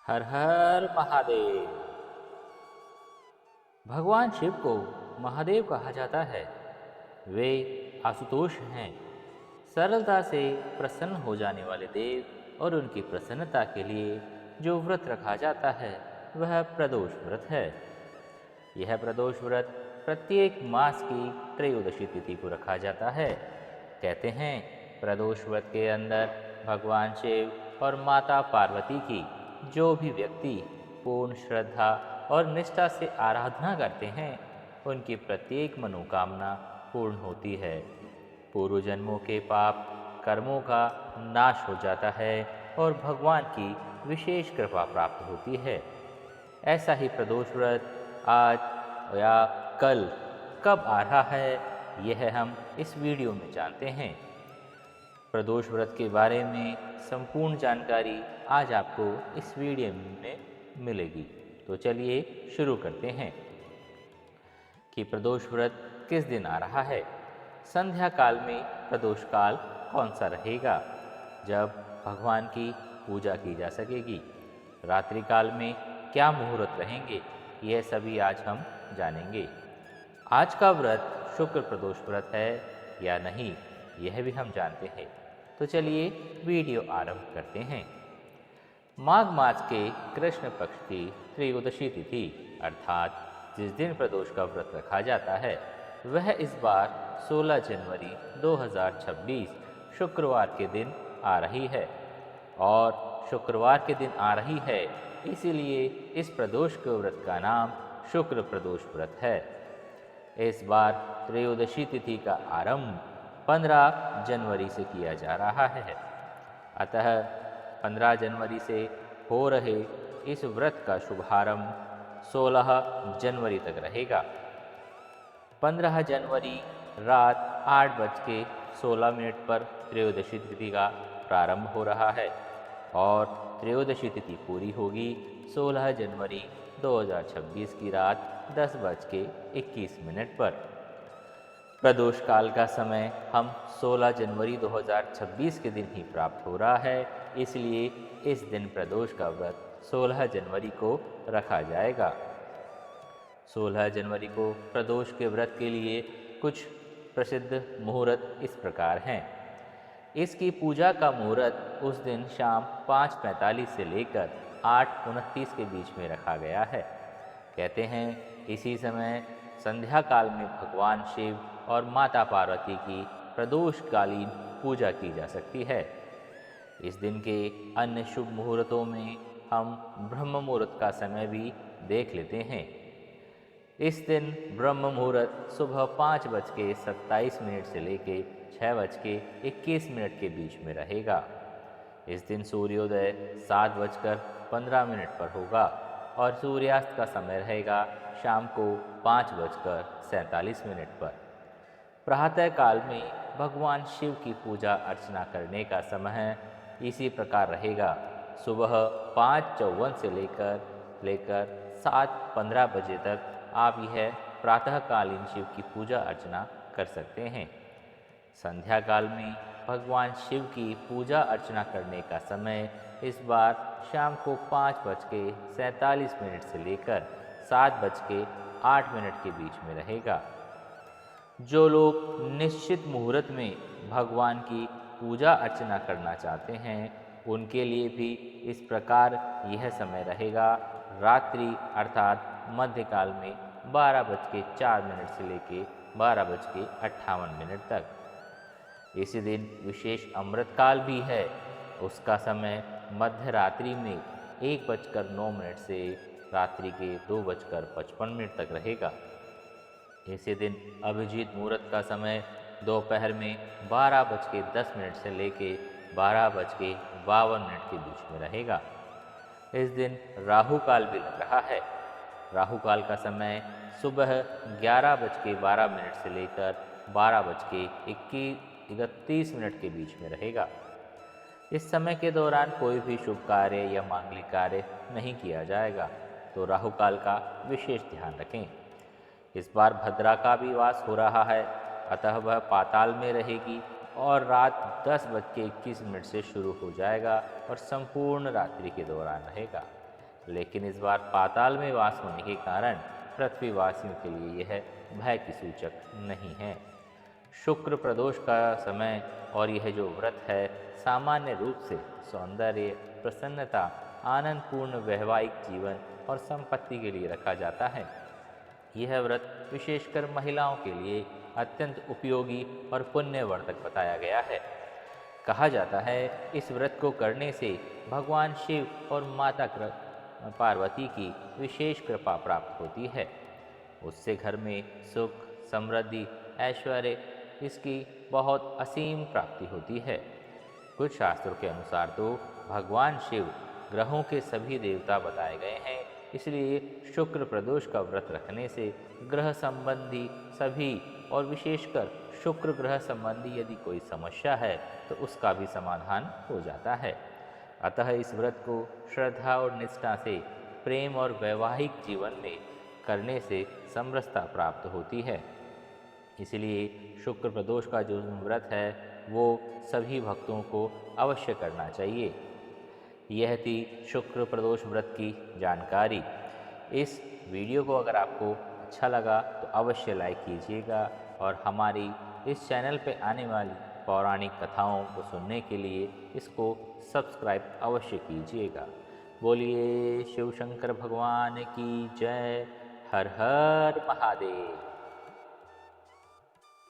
हर हर महादेव। भगवान शिव को महादेव कहा जाता है। वे आशुतोष हैं, सरलता से प्रसन्न हो जाने वाले देव। और उनकी प्रसन्नता के लिए जो व्रत रखा जाता है वह प्रदोष व्रत है। यह प्रदोष व्रत प्रत्येक मास की त्रयोदशी तिथि को रखा जाता है। कहते हैं प्रदोष व्रत के अंदर भगवान शिव और माता पार्वती की जो भी व्यक्ति पूर्ण श्रद्धा और निष्ठा से आराधना करते हैं उनकी प्रत्येक मनोकामना पूर्ण होती है। पूर्व जन्मों के पाप कर्मों का नाश हो जाता है और भगवान की विशेष कृपा प्राप्त होती है। ऐसा ही प्रदोष व्रत आज या कल कब आ रहा है यह हम इस वीडियो में जानते हैं। प्रदोष व्रत के बारे में संपूर्ण जानकारी आज आपको इस वीडियो में मिलेगी। तो चलिए शुरू करते हैं कि प्रदोष व्रत किस दिन आ रहा है। संध्या काल में प्रदोष काल कौन सा रहेगा जब भगवान की पूजा की जा सकेगी। रात्रि काल में क्या मुहूर्त रहेंगे यह सभी आज हम जानेंगे। आज का व्रत शुक्र प्रदोष व्रत है या नहीं यह भी हम जानते हैं। तो चलिए वीडियो आरंभ करते हैं। माघ मास के कृष्ण पक्ष की त्रयोदशी तिथि अर्थात जिस दिन प्रदोष का व्रत रखा जाता है वह इस बार 16 जनवरी 2026 शुक्रवार के दिन आ रही है। और शुक्रवार के दिन आ रही है इसीलिए इस प्रदोष के व्रत का नाम शुक्र प्रदोष व्रत है। इस बार त्रयोदशी तिथि का आरंभ 15 जनवरी से किया जा रहा है। अतः 15 जनवरी से हो रहे इस व्रत का शुभारंभ 16 जनवरी तक रहेगा। 15 जनवरी रात 8:16 पर त्रयोदशी तिथि का प्रारंभ हो रहा है और त्रयोदशी तिथि पूरी होगी 16 जनवरी 2026 की रात 10:21 पर। प्रदोष काल का समय हम 16 जनवरी 2026 के दिन ही प्राप्त हो रहा है, इसलिए इस दिन प्रदोष का व्रत 16 जनवरी को रखा जाएगा। 16 जनवरी को प्रदोष के व्रत के लिए कुछ प्रसिद्ध मुहूर्त इस प्रकार हैं। इसकी पूजा का मुहूर्त उस दिन शाम 5:45 से लेकर 8:29 के बीच में रखा गया है। कहते हैं इसी समय संध्या काल में भगवान शिव और माता पार्वती की प्रदोषकालीन पूजा की जा सकती है। इस दिन के अन्य शुभ मुहूर्तों में हम ब्रह्म मुहूर्त का समय भी देख लेते हैं। इस दिन ब्रह्म मुहूर्त सुबह 5:27 से लेकर 6:21 के बीच में रहेगा। इस दिन सूर्योदय 7:15 पर होगा और सूर्यास्त का समय रहेगा शाम को 5:47 पर। प्रातः काल में भगवान शिव की पूजा अर्चना करने का समय इसी प्रकार रहेगा। सुबह 5:54 से लेकर 7:15 बजे तक आप यह प्रातःकालीन शिव की पूजा अर्चना कर सकते हैं। संध्या काल में भगवान शिव की पूजा अर्चना करने का समय इस बार शाम को 5:47 से लेकर 7:08 के बीच में रहेगा। जो लोग निश्चित मुहूर्त में भगवान की पूजा अर्चना करना चाहते हैं उनके लिए भी इस प्रकार यह समय रहेगा। रात्रि अर्थात मध्यकाल में 12:04 से लेकर 12:58 तक। इसी दिन विशेष अमृतकाल भी है। उसका समय मध्य रात्रि में 1:09 से रात्रि के 2:55 तक रहेगा। इसी दिन अभिजीत मुहूर्त का समय दोपहर में 12:10 से लेकर 12:52 के बीच में रहेगा। इस दिन राहु काल भी लग रहा है। राहु काल का समय सुबह 11:12 से लेकर 12:31 के बीच में रहेगा। इस समय के दौरान कोई भी शुभ कार्य या मांगलिक कार्य नहीं किया जाएगा, तो राहु काल का विशेष ध्यान रखें। इस बार भद्रा का भी वास हो रहा है, अतः वह पाताल में रहेगी और रात 10:21 से शुरू हो जाएगा और संपूर्ण रात्रि के दौरान रहेगा। लेकिन इस बार पाताल में वास होने के कारण पृथ्वीवासियों के लिए यह भय की सूचक नहीं है। शुक्र प्रदोष का समय और यह जो व्रत है सामान्य रूप से सौंदर्य, प्रसन्नता, आनंदपूर्ण वैवाहिक जीवन और संपत्ति के लिए रखा जाता है। यह व्रत विशेषकर महिलाओं के लिए अत्यंत उपयोगी और पुण्यवर्धक बताया गया है। कहा जाता है इस व्रत को करने से भगवान शिव और माता पार्वती की विशेष कृपा प्राप्त होती है। उससे घर में सुख, समृद्धि, ऐश्वर्य इसकी बहुत असीम प्राप्ति होती है। कुछ शास्त्रों के अनुसार तो भगवान शिव ग्रहों के सभी देवता बताए गए हैं, इसलिए शुक्र प्रदोष का व्रत रखने से ग्रह संबंधी सभी और विशेषकर शुक्र ग्रह संबंधी यदि कोई समस्या है तो उसका भी समाधान हो जाता है। अतः इस व्रत को श्रद्धा और निष्ठा से प्रेम और वैवाहिक जीवन में करने से समरसता प्राप्त होती है। इसलिए शुक्र प्रदोष का जो व्रत है वो सभी भक्तों को अवश्य करना चाहिए। यह थी शुक्र प्रदोष व्रत की जानकारी। इस वीडियो को अगर आपको अच्छा लगा तो अवश्य लाइक कीजिएगा और हमारी इस चैनल पे आने वाली पौराणिक कथाओं को सुनने के लिए इसको सब्सक्राइब अवश्य कीजिएगा। बोलिए शिव शंकर भगवान की जय। हर हर महादेव।